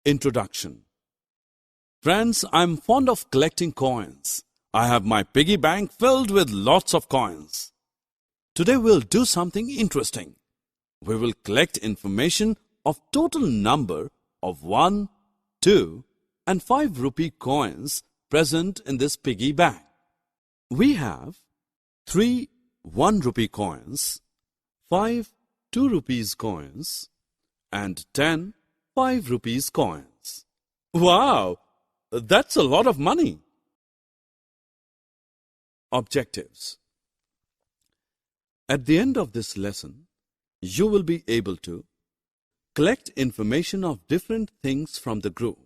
Introduction. Friends, I'm fond of collecting coins. I have my piggy bank filled with lots of coins. Today we'll do something interesting. We will collect information of total number of 1, 2 and 5 rupee coins present in this piggy bank. We have 3 1 rupee coins, 5 2 rupees coins and 10 5 rupees coins. Wow! That's a lot of money. Objectives. At the end of this lesson, you will be able to collect information of different things from the group.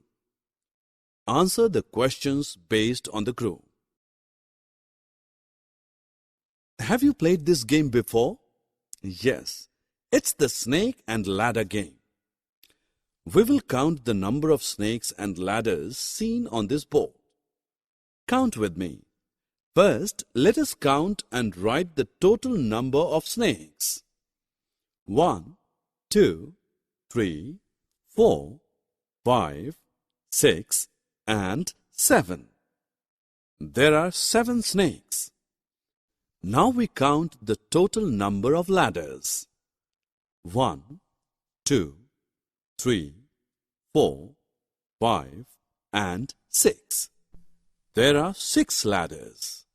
Answer the questions based on the group. Have you played this game before? Yes, it's the snake and ladder game. We will count the number of snakes and ladders seen on this board. Count with me. First, let us count and write the total number of snakes. 1, 2, 3, 4, 5, 6 and 7. There are 7 snakes. Now we count the total number of ladders. 1, 2, 3, 4, 5 and 6. There are 6 ladders.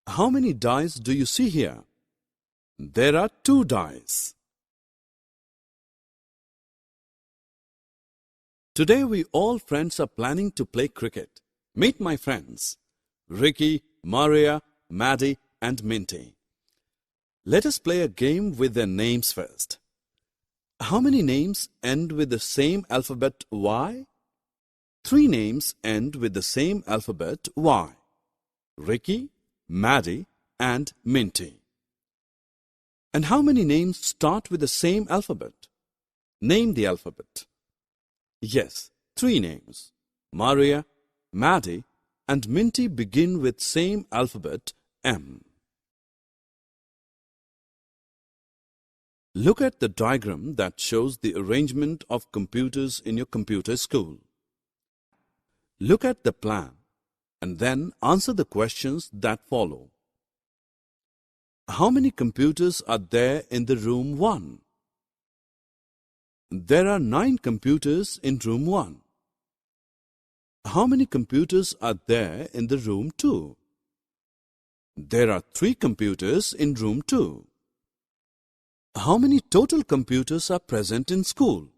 How many dice do you see here? There are 2 dice. Today we all friends are planning to play cricket. Meet my friends, Ricky, Maria, Maddie and Minty. Let us play a game with their names first. How many names end with the same alphabet Y? 3 names end with the same alphabet Y. Ricky, Maddie and Minty. And how many names start with the same alphabet? Name the alphabet. Yes, 3 names. Maria, Maddie and Minty begin with same alphabet M. Look at the diagram that shows the arrangement of computers in your computer school. Look at the plan and then answer the questions that follow. How many computers are there in the room 1? There are 9 computers in room 1. How many computers are there in the room 2? There are 3 computers in room 2. How many total computers are present in school?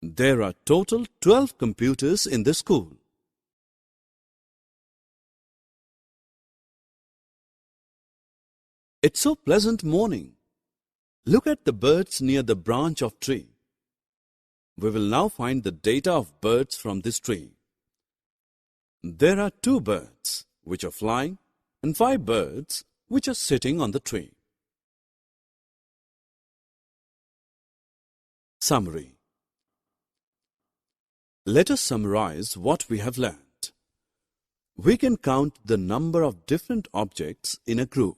There are total 12 computers in the school. It's so pleasant morning. Look at the birds near the branch of tree. We will now find the data of birds from this tree. There are 2 birds which are flying and 5 birds which are sitting on the tree. Summary. Let us summarize what we have learned. We can count the number of different objects in a group.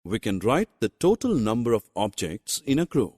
We can write the total number of objects in a group.